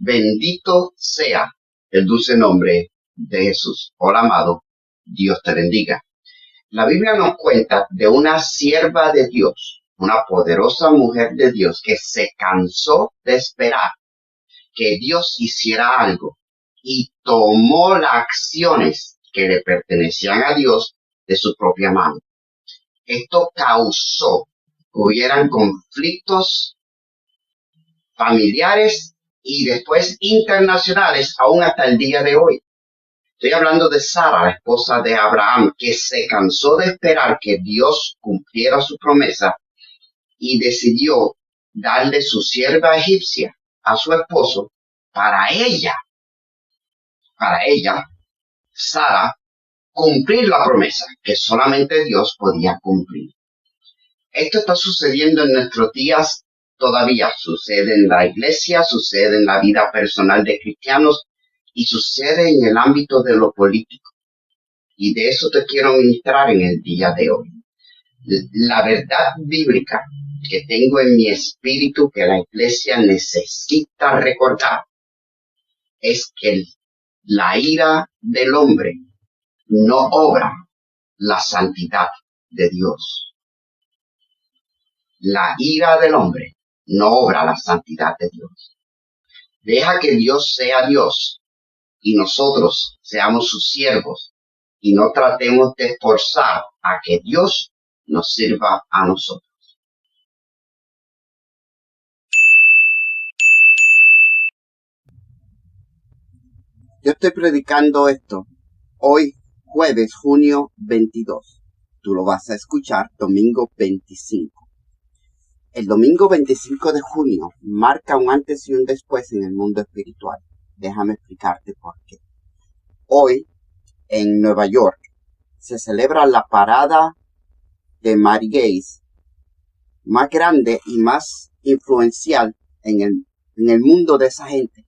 Bendito sea el dulce nombre de Jesús. Hola, amado. Dios te bendiga. La Biblia nos cuenta de una sierva de Dios, una poderosa mujer de Dios que se cansó de esperar que Dios hiciera algo y tomó las acciones que le pertenecían a Dios de su propia mano. Esto causó que hubieran conflictos familiares y después internacionales aún hasta el día de hoy. Estoy hablando de Sara, la esposa de Abraham, que se cansó de esperar que Dios cumpliera su promesa y decidió darle su sierva egipcia a su esposo para ella, Sara, cumplir la promesa que solamente Dios podía cumplir. Esto está sucediendo en nuestros días todavía. Sucede en la iglesia, sucede en la vida personal de cristianos y sucede en el ámbito de lo político. Y de eso te quiero ministrar en el día de hoy. La verdad bíblica que tengo en mi espíritu que la iglesia necesita recordar es que la ira del hombre no obra la santidad de Dios. La ira del hombre no obra la santidad de Dios. Deja que Dios sea Dios y nosotros seamos sus siervos y no tratemos de forzar a que Dios nos sirva a nosotros. Yo estoy predicando esto hoy, jueves, junio 22. Tú lo vas a escuchar domingo 25. El domingo 25 de junio marca un antes y un después en el mundo espiritual. Déjame explicarte por qué. Hoy, en Nueva York, se celebra la parada de Mary Gates más grande y más influencial en el mundo de esa gente.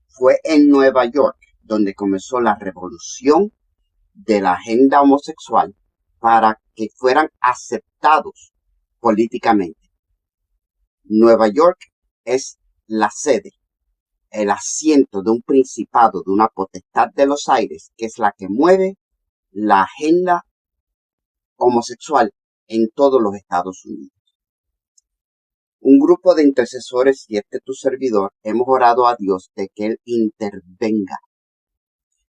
Fue en Nueva York donde comenzó la revolución de la agenda homosexual para que fueran aceptados políticamente. Nueva York es la sede, el asiento de un principado, de una potestad de los aires, que es la que mueve la agenda homosexual en todos los Estados Unidos. Un grupo de intercesores y tu servidor hemos orado a Dios de que Él intervenga,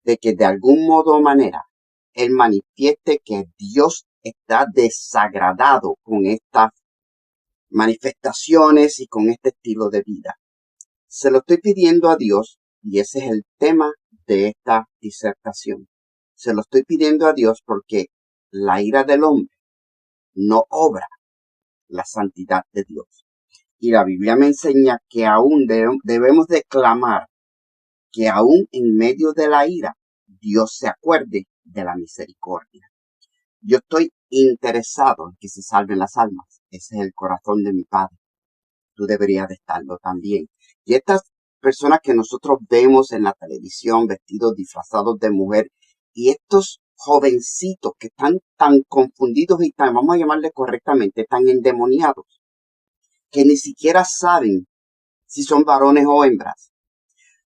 de que de algún modo o manera Él manifieste que Dios está desagradado con estas manifestaciones y con este estilo de vida. Se lo estoy pidiendo a Dios y ese es el tema de esta disertación. Se lo estoy pidiendo a Dios porque la ira del hombre no obra la santidad de Dios. Y la Biblia me enseña que aún debemos de clamar que aún en medio de la ira Dios se acuerde de la misericordia. Yo estoy interesado en que se salven las almas. Ese es el corazón de mi Padre. Tú deberías de estarlo también. Y estas personas que nosotros vemos en la televisión vestidos, disfrazados de mujer, y estos jovencitos que están tan confundidos y tan, vamos a llamarle correctamente, tan endemoniados, que ni siquiera saben si son varones o hembras.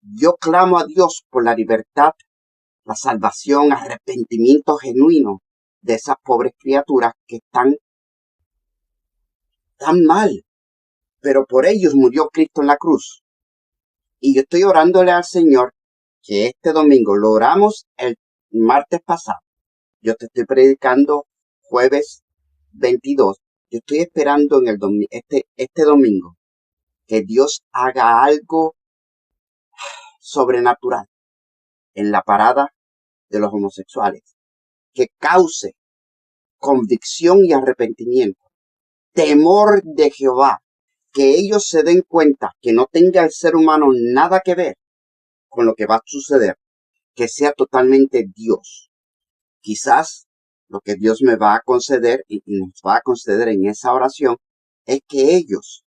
Yo clamo a Dios por la libertad, la salvación, arrepentimiento genuino de esas pobres criaturas que están tan mal. Pero por ellos murió Cristo en la cruz. Y yo estoy orándole al Señor que este domingo, lo oramos el martes pasado. Yo te estoy predicando jueves 22. Yo estoy esperando en este domingo que Dios haga algo sobrenatural en la parada de los homosexuales, que cause convicción y arrepentimiento, temor de Jehová, que ellos se den cuenta que no tenga el ser humano nada que ver con lo que va a suceder, que sea totalmente Dios. Quizás lo que Dios me va a conceder y nos va a conceder en esa oración es que ellos,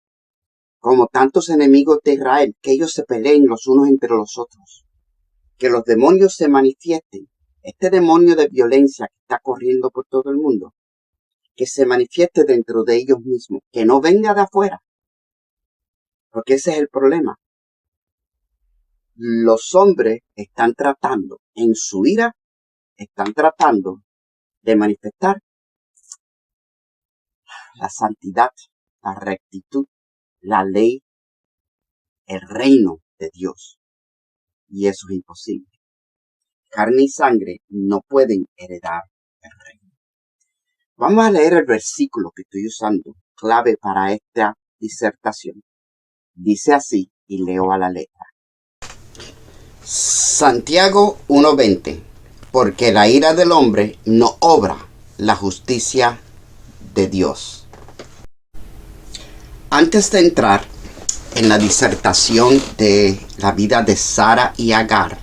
como tantos enemigos de Israel, que ellos se peleen los unos entre los otros, que los demonios se manifiesten. Este demonio de violencia que está corriendo por todo el mundo, que se manifieste dentro de ellos mismos, que no venga de afuera, porque ese es el problema. los hombres están tratando, en su ira, están tratando de manifestar la santidad, la rectitud, la ley, el reino de Dios. Y eso es imposible. Carne y sangre no pueden heredar el reino. Vamos a leer el versículo que estoy usando, clave para esta disertación. Dice así, y leo a la letra. Santiago 1:20. Porque la ira del hombre no obra la justicia de Dios. Antes de entrar en la disertación de la vida de Sara y Agar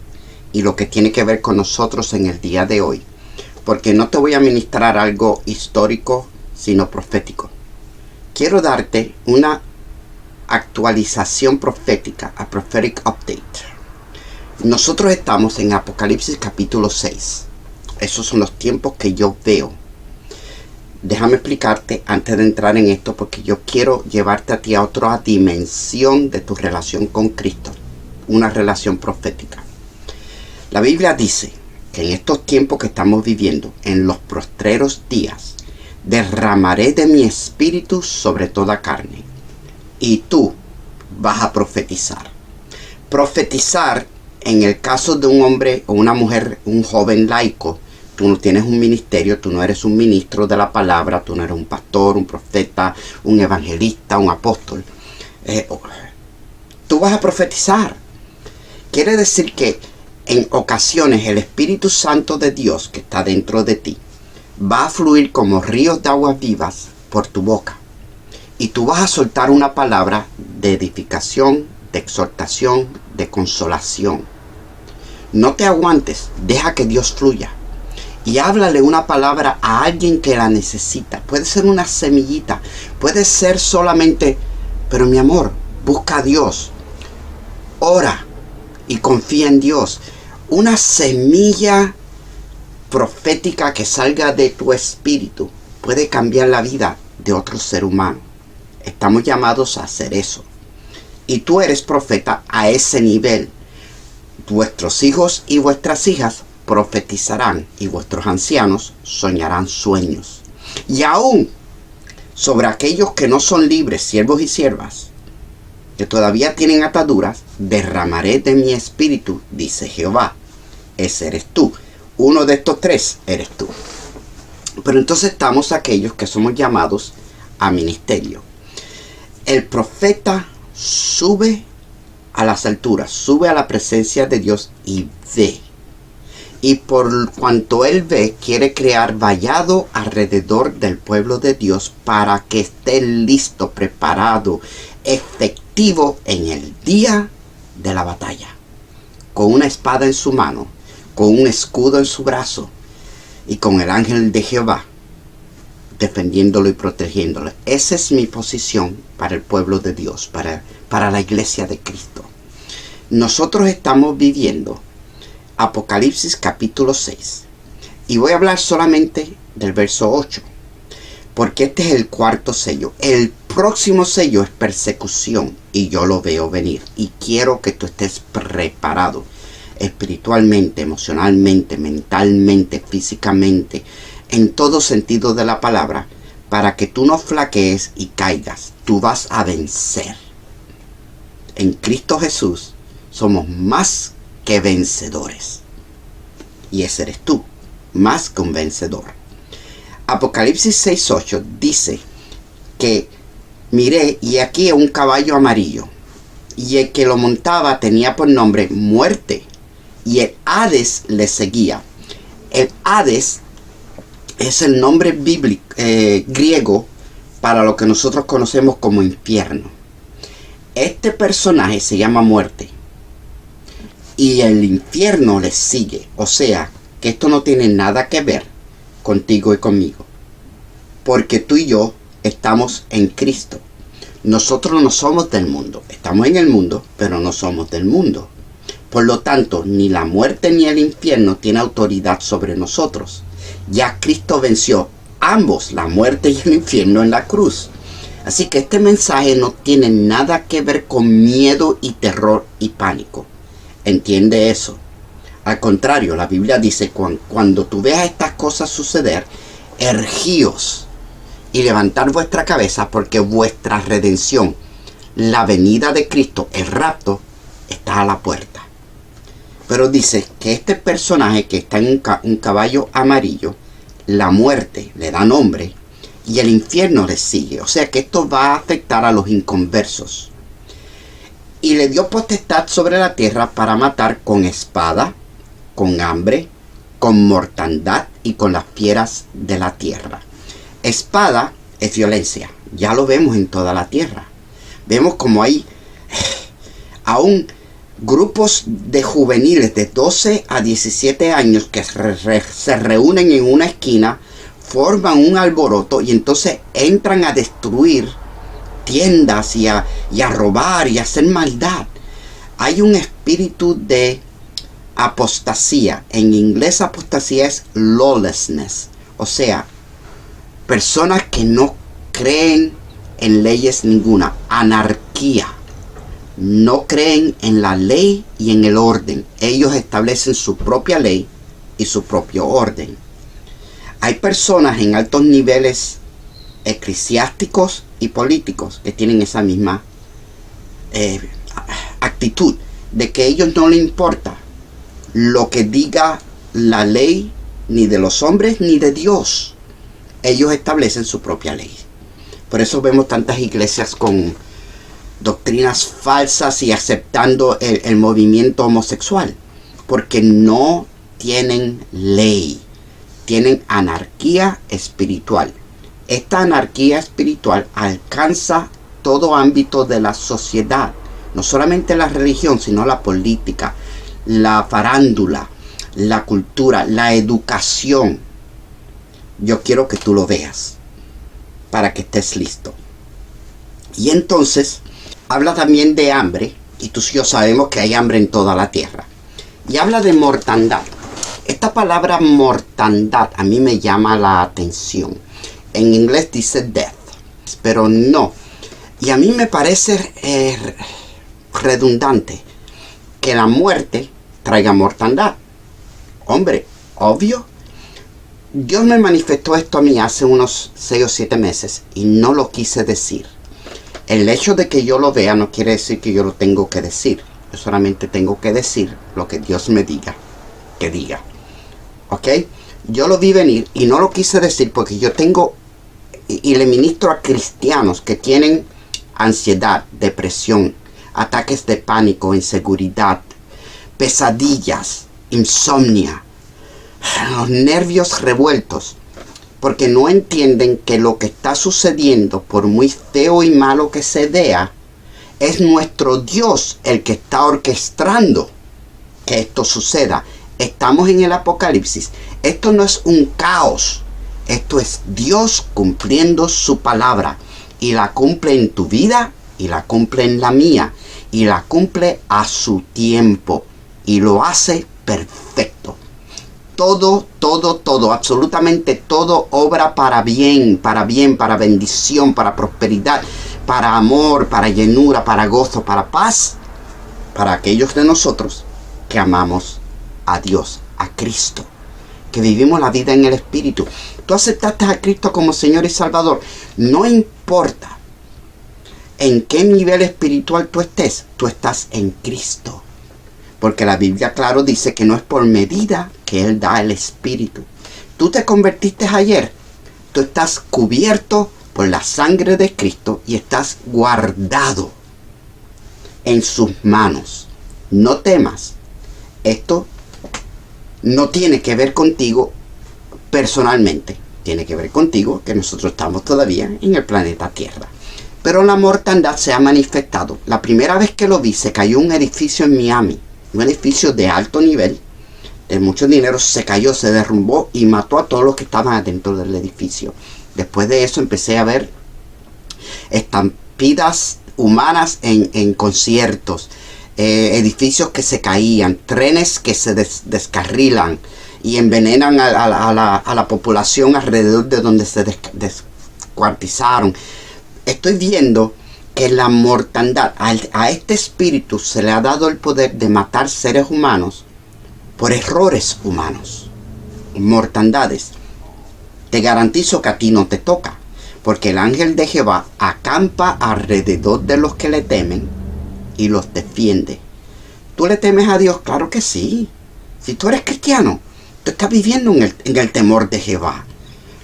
y lo que tiene que ver con nosotros en el día de hoy, porque no te voy a ministrar algo histórico, sino profético. Quiero darte una actualización profética, a prophetic update. Nosotros estamos en Apocalipsis capítulo 6. Esos son los tiempos que yo veo. Déjame explicarte antes de entrar en esto, porque yo quiero llevarte a ti a otra dimensión de tu relación con Cristo, una relación profética. La Biblia dice que en estos tiempos que estamos viviendo, en los postreros días, derramaré de mi espíritu sobre toda carne, y tú vas a profetizar. Profetizar, en el caso de un hombre o una mujer, un joven laico, tú no tienes un ministerio, tú no eres un ministro de la palabra, tú no eres un pastor, un profeta, un evangelista, un apóstol. Tú vas a profetizar. Quiere decir que en ocasiones el Espíritu Santo de Dios que está dentro de ti va a fluir como ríos de aguas vivas por tu boca. Y tú vas a soltar una palabra de edificación, de exhortación, de consolación. No te aguantes, deja que Dios fluya. Y háblale una palabra a alguien que la necesita. Puede ser una semillita, puede ser solamente, pero mi amor, busca a Dios. Ora y confía en Dios. Una semilla profética que salga de tu espíritu puede cambiar la vida de otro ser humano. Estamos llamados a hacer eso. Y tú eres profeta a ese nivel. Vuestros hijos y vuestras hijas profetizarán y vuestros ancianos soñarán sueños. Y aún sobre aquellos que no son libres, siervos y siervas, que todavía tienen ataduras, derramaré de mi espíritu, dice Jehová. Ese eres tú. Uno de estos tres eres tú. Pero entonces estamos aquellos que somos llamados a ministerio. El profeta sube a las alturas, sube a la presencia de Dios y ve. Y por cuanto él ve, quiere crear vallado alrededor del pueblo de Dios para que esté listo, preparado, efectivo en el día de la batalla. Con una espada en su mano, con un escudo en su brazo y con el ángel de Jehová defendiéndolo y protegiéndolo. Esa es mi posición para el pueblo de Dios, para la iglesia de Cristo. Nosotros estamos viviendo Apocalipsis capítulo 6. Y voy a hablar solamente del verso 8. Porque este es el cuarto sello. El próximo sello es persecución. Y yo lo veo venir. Y quiero que tú estés preparado. Espiritualmente, emocionalmente, mentalmente, físicamente. En todo sentido de la palabra. Para que tú no flaquees y caigas. Tú vas a vencer. En Cristo Jesús somos más que vencedores. Y ese eres tú, más que un vencedor. Apocalipsis 6:8 dice que miré y aquí un caballo amarillo, y el que lo montaba tenía por nombre Muerte, y el Hades le seguía. El Hades es el nombre bíblico, griego para lo que nosotros conocemos como infierno. Este personaje se llama Muerte. Y el infierno les sigue. O sea, que esto no tiene nada que ver contigo y conmigo. Porque tú y yo estamos en Cristo. Nosotros no somos del mundo. Estamos en el mundo, pero no somos del mundo. Por lo tanto, ni la muerte ni el infierno tienen autoridad sobre nosotros. Ya Cristo venció ambos, la muerte y el infierno, en la cruz. Así que este mensaje no tiene nada que ver con miedo y terror y pánico. entiende eso. Al contrario, la Biblia dice, cuando tú veas estas cosas suceder, ergíos y levantar vuestra cabeza, porque vuestra redención, la venida de Cristo, el rapto, está a la puerta. Pero dice que este personaje que está en un caballo amarillo, la muerte le da nombre y el infierno le sigue. O sea que esto va a afectar a los inconversos. Y le dio potestad sobre la tierra para matar con espada, con hambre, con mortandad y con las fieras de la tierra. Espada es violencia. Ya lo vemos en toda la tierra. Vemos como hay aún grupos de juveniles de 12 a 17 años que se reúnen en una esquina, forman un alboroto y entonces entran a destruir tiendas y a robar y a hacer maldad. Hay un espíritu de apostasía. En inglés apostasía es lawlessness. O sea, personas que no creen en leyes ninguna. Anarquía. No creen en la ley y en el orden. Ellos establecen su propia ley y su propio orden. Hay personas en altos niveles eclesiásticos y políticos que tienen esa misma actitud de que a ellos no les importa lo que diga la ley ni de los hombres ni de Dios. Ellos establecen su propia ley. Por eso vemos tantas iglesias con doctrinas falsas y aceptando el movimiento homosexual, porque no tienen ley, tienen anarquía espiritual. Esta anarquía espiritual alcanza todo ámbito de la sociedad, no solamente la religión, sino la política, la farándula, la cultura, la educación. Yo quiero que tú lo veas para que estés listo. Y entonces habla también de hambre, y tú y yo sabemos que hay hambre en toda la tierra. Y habla de mortandad. Esta palabra mortandad a mí me llama la atención. En inglés dice death, pero no. Y a mí me parece redundante que la muerte traiga mortandad. Hombre, obvio. Dios me manifestó esto a mí hace unos 6 o 7 meses y no lo quise decir. El hecho de que yo lo vea no quiere decir que yo lo tengo que decir. Yo solamente tengo que decir lo que Dios me diga que diga. ¿Ok? Yo lo vi venir y no lo quise decir porque yo tengo y le ministro a cristianos que tienen ansiedad, depresión, ataques de pánico, inseguridad, pesadillas, insomnia, los nervios revueltos, porque no entienden que lo que está sucediendo, por muy feo y malo que se vea, es nuestro Dios el que está orquestando que esto suceda. Estamos en el Apocalipsis. Esto no es un caos. Esto es Dios cumpliendo su palabra. Y la cumple en tu vida, y la cumple en la mía, y la cumple a su tiempo. Y lo hace perfecto. Todo, absolutamente todo obra para bien, para bendición, para prosperidad, para amor, para llenura, para gozo, para paz, para aquellos de nosotros que amamos a Dios, a Cristo, que vivimos la vida en el Espíritu. Tú aceptaste a Cristo como Señor y Salvador. No importa en qué nivel espiritual tú estés, tú estás en Cristo. Porque la Biblia, claro, dice que no es por medida que Él da el Espíritu. Tú te convertiste ayer. Tú estás cubierto por la sangre de Cristo y estás guardado en sus manos. No temas. Esto no tiene que ver contigo personalmente. Tiene que ver contigo que nosotros estamos todavía en el planeta Tierra. Pero la mortandad se ha manifestado. La primera vez que lo vi, se cayó un edificio en Miami. Un edificio de alto nivel, de mucho dinero, se cayó, se derrumbó y mató a todos los que estaban adentro del edificio. Después de eso empecé a ver estampidas humanas en conciertos, edificios que se caían, trenes que se descarrilan y envenenan a la población alrededor de donde se descuartizaron. Estoy viendo que la mortandad, a este espíritu se le ha dado el poder de matar seres humanos por errores humanos, mortandades. Te garantizo que a ti no te toca, porque el ángel de Jehová acampa alrededor de los que le temen y los defiende. ¿Tú le temes a Dios? Claro que sí. Si tú eres cristiano, tú estás viviendo en el temor de Jehová.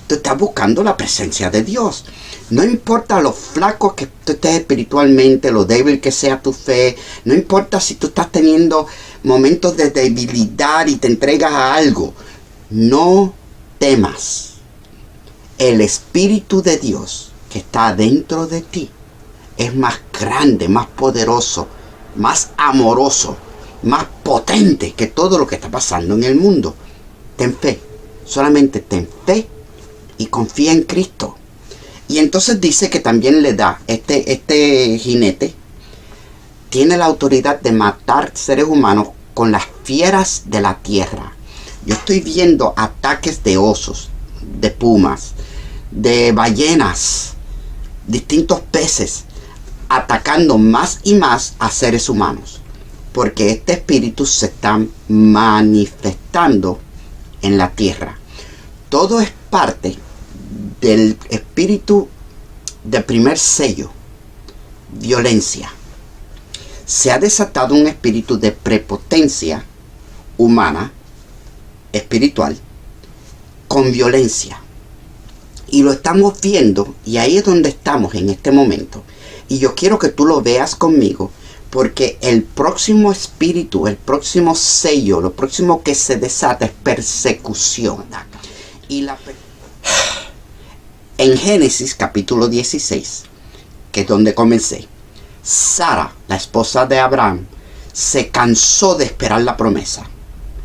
Tú estás buscando la presencia de Dios. No importa lo flaco que tú estés espiritualmente, lo débil que sea tu fe. No importa si tú estás teniendo momentos de debilidad y te entregas a algo. No temas. El Espíritu de Dios que está dentro de ti es más grande, más poderoso, más amoroso, más potente que todo lo que está pasando en el mundo. Ten fe. Solamente ten fe y confía en Cristo. Y entonces dice que también le da, este jinete tiene la autoridad de matar seres humanos con las fieras de la tierra. Yo estoy viendo ataques de osos, de pumas, de ballenas, distintos peces, atacando más y más a seres humanos. Porque este espíritu se está manifestando en la tierra. Todo es parte del espíritu del primer sello, violencia. Se ha desatado un espíritu de prepotencia humana, espiritual, con violencia. Y lo estamos viendo, y ahí es donde estamos en este momento. Y yo quiero que tú lo veas conmigo, porque el próximo espíritu, el próximo sello, lo próximo que se desata es persecución. Y en Génesis capítulo 16, que es donde comencé, Sara, la esposa de Abraham, se cansó de esperar la promesa.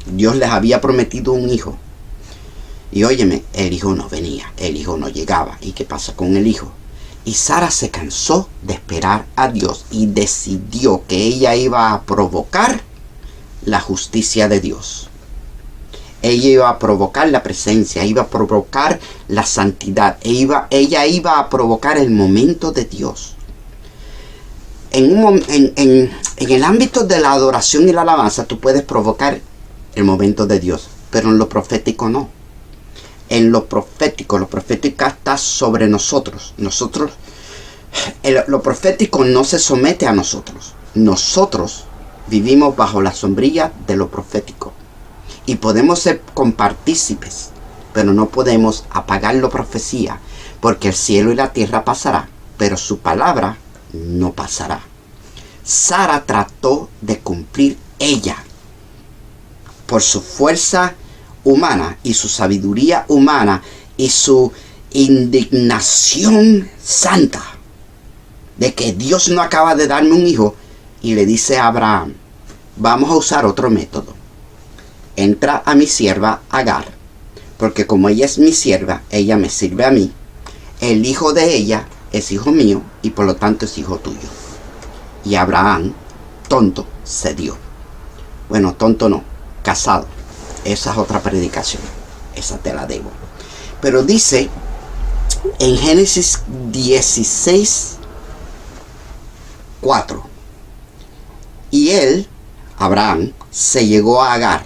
Dios les había prometido un hijo. Y óyeme, el hijo no venía, el hijo no llegaba. ¿Y qué pasa con el hijo? Y Sara se cansó de esperar a Dios y decidió que ella iba a provocar la justicia de Dios. Ella iba a provocar la presencia, iba a provocar la santidad, ella iba a provocar el momento de Dios. En el ámbito de la adoración y la alabanza, tú puedes provocar el momento de Dios, pero en lo profético no. En lo profético está sobre nosotros. Lo profético no se somete a nosotros. Nosotros vivimos bajo la sombrilla de lo profético. Y podemos ser compartícipes, pero no podemos apagar la profecía, porque el cielo y la tierra pasará, pero su palabra no pasará. Sara trató de cumplir ella por su fuerza humana y su sabiduría humana y su indignación santa de que Dios no acaba de darme un hijo, y le dice a Abraham: vamos a usar otro método. Entra a mi sierva Agar, porque como ella es mi sierva, ella me sirve a mí. El hijo de ella es hijo mío y por lo tanto es hijo tuyo. Y Abraham, tonto, cedió. Bueno, tonto no, casado. Esa es otra predicación, esa te la debo. Pero dice en Génesis 16, 4: y él, Abraham, se llegó a Agar,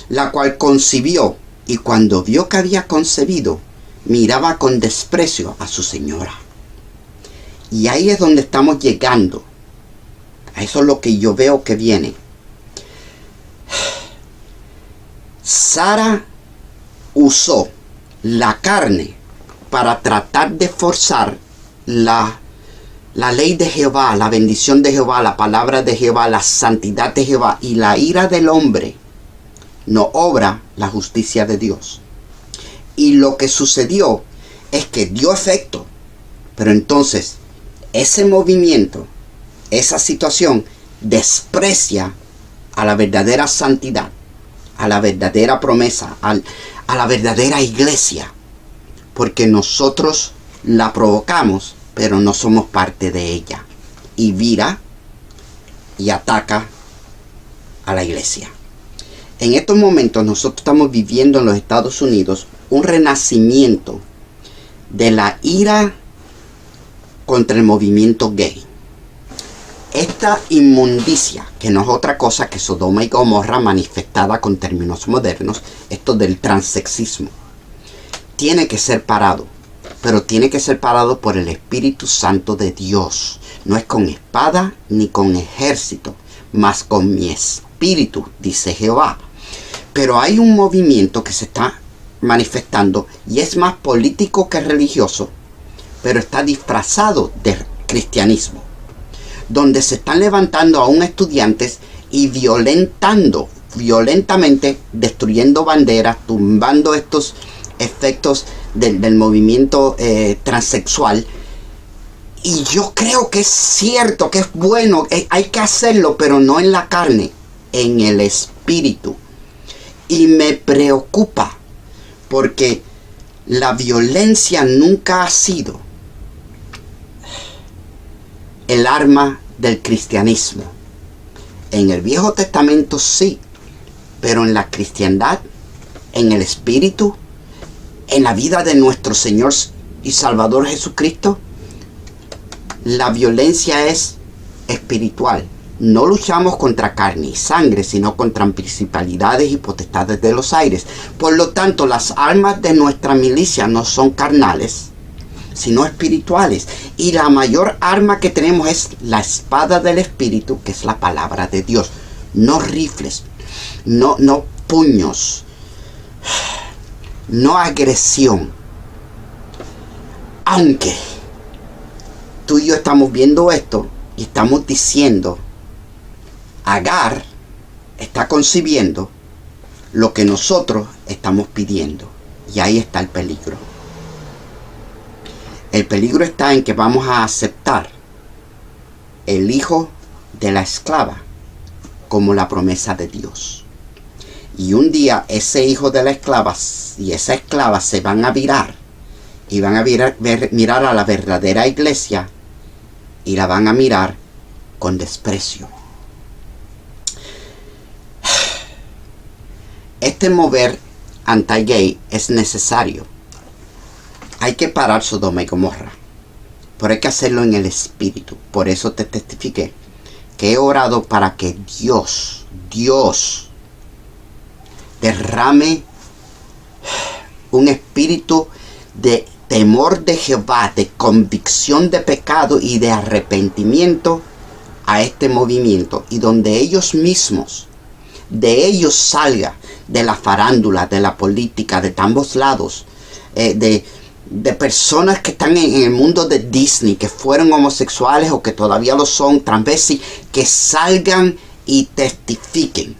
la cual concibió, y cuando vio que había concebido, miraba con desprecio a su señora. Y ahí es donde estamos llegando. A eso es lo que yo veo que viene. Sara usó la carne para tratar de forzar la ley de Jehová, la bendición de Jehová, la palabra de Jehová, la santidad de Jehová, y la ira del hombre no obra la justicia de Dios. Y lo que sucedió es que dio efecto, pero entonces ese movimiento, esa situación desprecia a la verdadera santidad, a la verdadera promesa, a la verdadera iglesia, porque nosotros la provocamos, pero no somos parte de ella, y vira y ataca a la iglesia. En estos momentos nosotros estamos viviendo en los Estados Unidos un renacimiento de la ira contra el movimiento gay. Esta inmundicia, que no es otra cosa que Sodoma y Gomorra manifestada con términos modernos, esto del transexismo, tiene que ser parado, pero tiene que ser parado por el Espíritu Santo de Dios. No es con espada ni con ejército, mas con mi espíritu, dice Jehová. Pero hay un movimiento que se está manifestando y es más político que religioso, pero está disfrazado de cristianismo, donde se están levantando aún estudiantes y violentamente destruyendo banderas, tumbando estos efectos del movimiento transexual. Y yo creo que es cierto, que es bueno, hay que hacerlo, pero no en la carne, en el espíritu. Y me preocupa, porque la violencia nunca ha sido el arma del cristianismo. En el Viejo Testamento sí, pero en la cristiandad, en el espíritu, en la vida de nuestro Señor y Salvador Jesucristo, la violencia es espiritual. No luchamos contra carne y sangre, sino contra principalidades y potestades de los aires. Por lo tanto, las armas de nuestra milicia no son carnales, sino espirituales. Y la mayor arma que tenemos es la espada del Espíritu, que es la palabra de Dios. No rifles, no puños, no agresión. Aunque tú y yo estamos viendo esto y estamos diciendo, Agar está concibiendo lo que nosotros estamos pidiendo. Y ahí está el peligro. El peligro está en que vamos a aceptar el hijo de la esclava como la promesa de Dios. Y un día ese hijo de la esclava y esa esclava se van a virar. Y van a mirar a la verdadera iglesia y la van a mirar con desprecio. Este mover anti-gay es necesario. Hay que parar Sodoma y Gomorra, pero hay que hacerlo en el espíritu. Por eso te testifiqué que he orado para que Dios derrame un espíritu de temor de Jehová, de convicción de pecado y de arrepentimiento a este movimiento, y donde ellos mismos, de ellos salga, de la farándula, de la política, de ambos lados, de personas que están en el mundo de Disney, que fueron homosexuales o que todavía lo son, transvestis, que salgan y testifiquen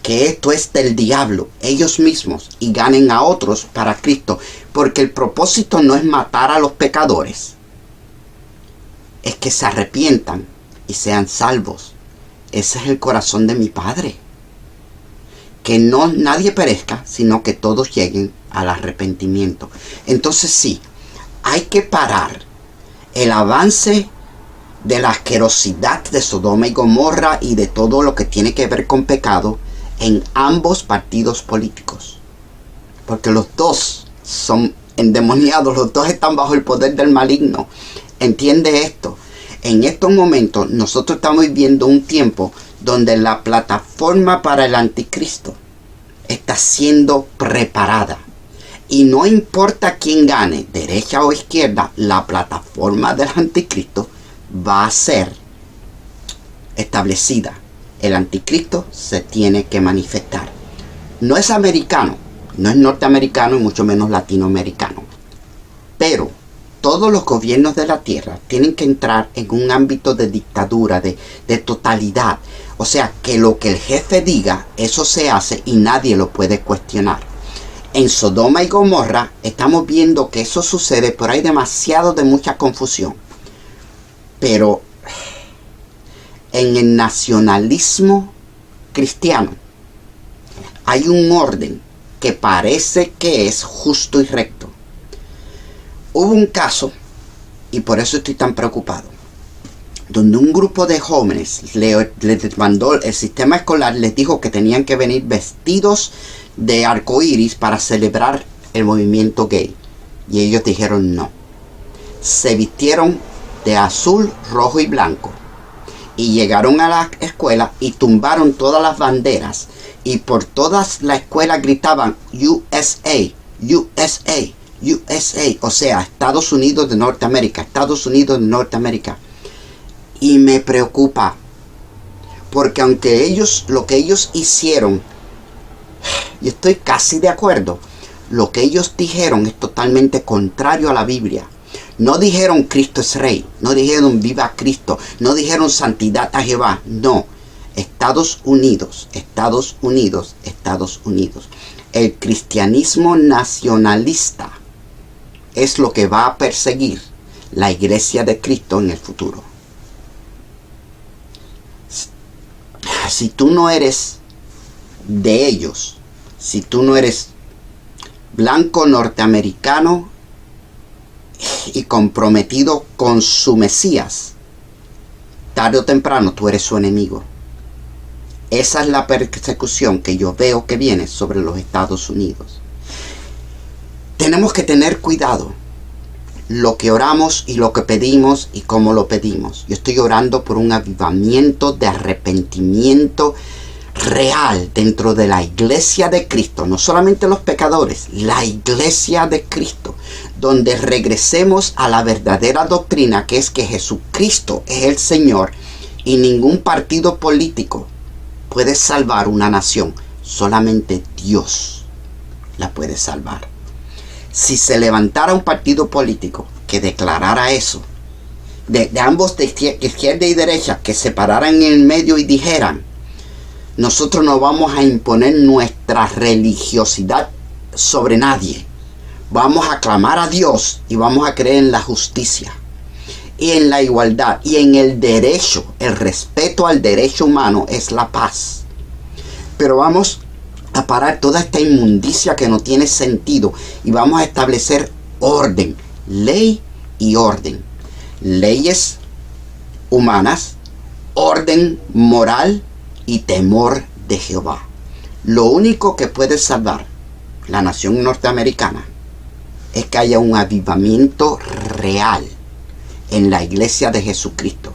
que esto es del diablo, ellos mismos, y ganen a otros para Cristo. Porque el propósito no es matar a los pecadores, es que se arrepientan y sean salvos. Ese es el corazón de mi Padre. Que no nadie perezca, sino que todos lleguen al arrepentimiento. Entonces sí, hay que parar el avance de la asquerosidad de Sodoma y Gomorra y de todo lo que tiene que ver con pecado en ambos partidos políticos. Porque los dos son endemoniados, los dos están bajo el poder del maligno. Entiende esto. En estos momentos nosotros estamos viviendo un tiempo donde la plataforma para el anticristo está siendo preparada. Y no importa quién gane, derecha o izquierda, la plataforma del anticristo va a ser establecida. El anticristo se tiene que manifestar. No es americano, no es norteamericano y mucho menos latinoamericano. Pero todos los gobiernos de la tierra tienen que entrar en un ámbito de dictadura, de totalidad. O sea, que lo que el jefe diga, eso se hace y nadie lo puede cuestionar. En Sodoma y Gomorra estamos viendo que eso sucede, pero hay demasiado de mucha confusión. Pero en el nacionalismo cristiano hay un orden que parece que es justo y recto. Hubo un caso, y por eso estoy tan preocupado, donde un grupo de jóvenes les mandó, el sistema escolar les dijo que tenían que venir vestidos de arcoíris para celebrar el movimiento gay. Y ellos dijeron no. Se vistieron de azul, rojo y blanco. Y llegaron a la escuela y tumbaron todas las banderas. Y por todas la escuela gritaban USA, USA, USA. O sea, Estados Unidos de Norteamérica, Estados Unidos de Norteamérica. Y me preocupa. Porque aunque lo que ellos hicieron, y estoy casi de acuerdo, lo que ellos dijeron es totalmente contrario a la Biblia. No dijeron Cristo es Rey, no dijeron viva Cristo, no dijeron santidad a Jehová, no. Estados Unidos, Estados Unidos, Estados Unidos. El cristianismo nacionalista es lo que va a perseguir la iglesia de Cristo en el futuro. Si tú no eres de ellos, si tú no eres blanco norteamericano y comprometido con su Mesías, tarde o temprano tú eres su enemigo. Esa es la persecución que yo veo que viene sobre los Estados Unidos. Tenemos que tener cuidado lo que oramos y lo que pedimos y cómo lo pedimos. Yo estoy orando por un avivamiento de arrepentimiento real dentro de la iglesia de Cristo, no solamente los pecadores, la iglesia de Cristo, donde regresemos a la verdadera doctrina, que es que Jesucristo es el Señor y ningún partido político puede salvar una nación, solamente Dios la puede salvar. Si se levantara un partido político que declarara eso, de ambos, de izquierda y derecha, que se pararan en el medio y dijeran: nosotros no vamos a imponer nuestra religiosidad sobre nadie. Vamos a clamar a Dios y vamos a creer en la justicia y en la igualdad y en el derecho. El respeto al derecho humano es la paz. Pero vamos a parar toda esta inmundicia que no tiene sentido y vamos a establecer orden, ley y orden. Leyes humanas, orden moral y temor de Jehová. Lo único que puede salvar la nación norteamericana es que haya un avivamiento real en la iglesia de Jesucristo,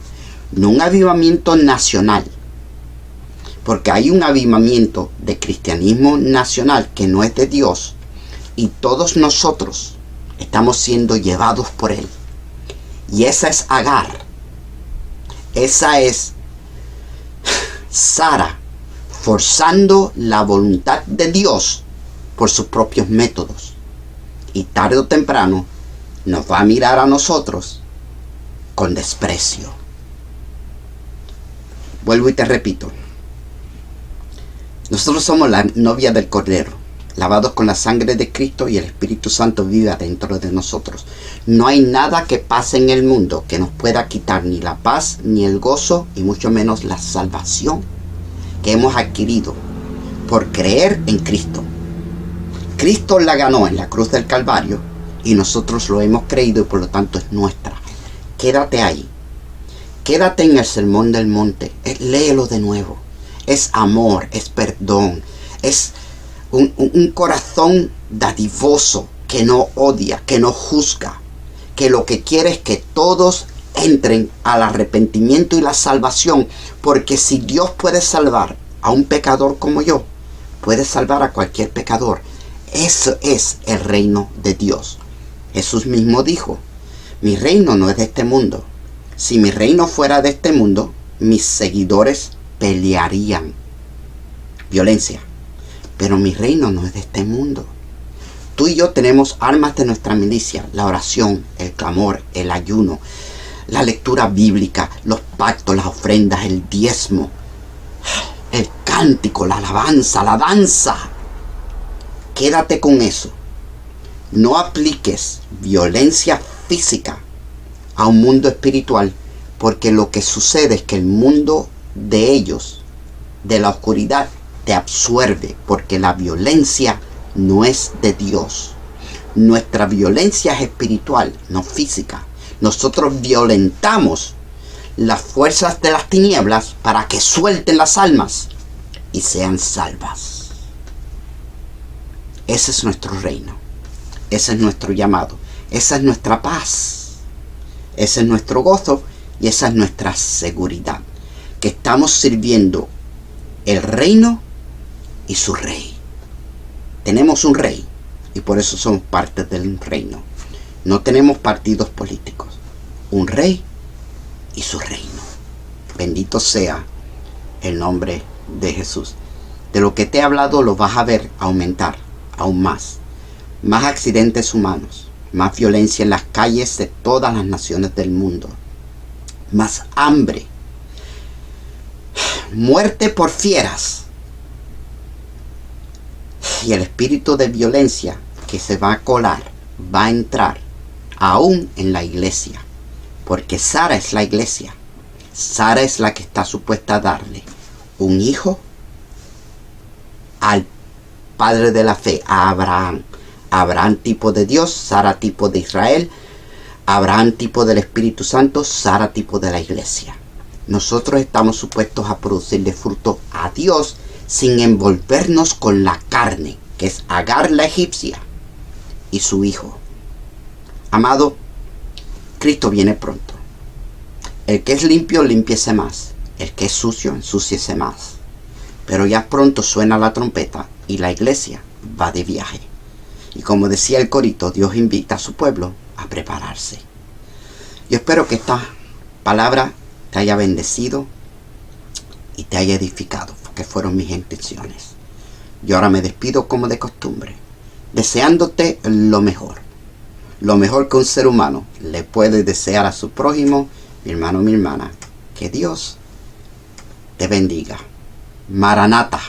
no un avivamiento nacional, porque hay un avivamiento de cristianismo nacional que no es de Dios y todos nosotros estamos siendo llevados por él. Y esa es Agar, esa es Sara, forzando la voluntad de Dios por sus propios métodos. Y tarde o temprano nos va a mirar a nosotros con desprecio. Vuelvo y te repito. Nosotros somos la novia del Cordero, lavados con la sangre de Cristo, y el Espíritu Santo vive dentro de nosotros. No hay nada que pase en el mundo que nos pueda quitar ni la paz, ni el gozo, y mucho menos la salvación que hemos adquirido por creer en Cristo. Cristo la ganó en la cruz del Calvario y nosotros lo hemos creído y por lo tanto es nuestra. Quédate ahí. Quédate en el Sermón del Monte. Léelo de nuevo. Es amor, es perdón, es un corazón dadivoso que no odia, que no juzga, que lo que quiere es que todos entren al arrepentimiento y la salvación, porque si Dios puede salvar a un pecador como yo, puede salvar a cualquier pecador. Eso es el reino de Dios. Jesús mismo dijo: mi reino no es de este mundo. Si mi reino fuera de este mundo, mis seguidores pelearían. Violencia. Pero mi reino no es de este mundo. Tú y yo tenemos armas de nuestra milicia: la oración, el clamor, el ayuno, la lectura bíblica, los pactos, las ofrendas, el diezmo, el cántico, la alabanza, la danza. Quédate con eso. No apliques violencia física a un mundo espiritual, porque lo que sucede es que el mundo de ellos, de la oscuridad, te absorbe, porque la violencia no es de Dios. Nuestra violencia es espiritual, no física. Nosotros violentamos las fuerzas de las tinieblas para que suelten las almas y sean salvas. Ese es nuestro reino. Ese es nuestro llamado. Esa es nuestra paz. Ese es nuestro gozo y esa es nuestra seguridad. Que estamos sirviendo el reino y su rey. Tenemos un rey y por eso somos parte del reino. No tenemos partidos políticos. Un rey y su reino. Bendito sea el nombre de Jesús. De lo que te he hablado lo vas a ver aumentar aún más. Más accidentes humanos, más violencia en las calles de todas las naciones del mundo, más hambre, muerte por fieras y el espíritu de violencia que se va a colar, va a entrar aún en la iglesia, porque Sara es la iglesia. Sara es la que está supuesta a darle un hijo al padre de la fe, a Abraham. Abraham tipo de Dios, Sara tipo de Israel, Abraham tipo del Espíritu Santo, Sara tipo de la iglesia. Nosotros estamos supuestos a producirle fruto a Dios sin envolvernos con la carne, que es Agar la egipcia y su hijo. Amado, Cristo viene pronto. El que es limpio, límpiese más. El que es sucio, ensúciese más. Pero ya pronto suena la trompeta y la iglesia va de viaje. Y como decía el corito, Dios invita a su pueblo a prepararse. Yo espero que esta palabra te haya bendecido y te haya edificado, porque fueron mis intenciones. Yo ahora me despido como de costumbre, deseándote lo mejor que un ser humano le puede desear a su prójimo. Mi hermano, mi hermana, que Dios te bendiga. Maranata,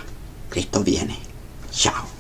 Cristo viene. Chao.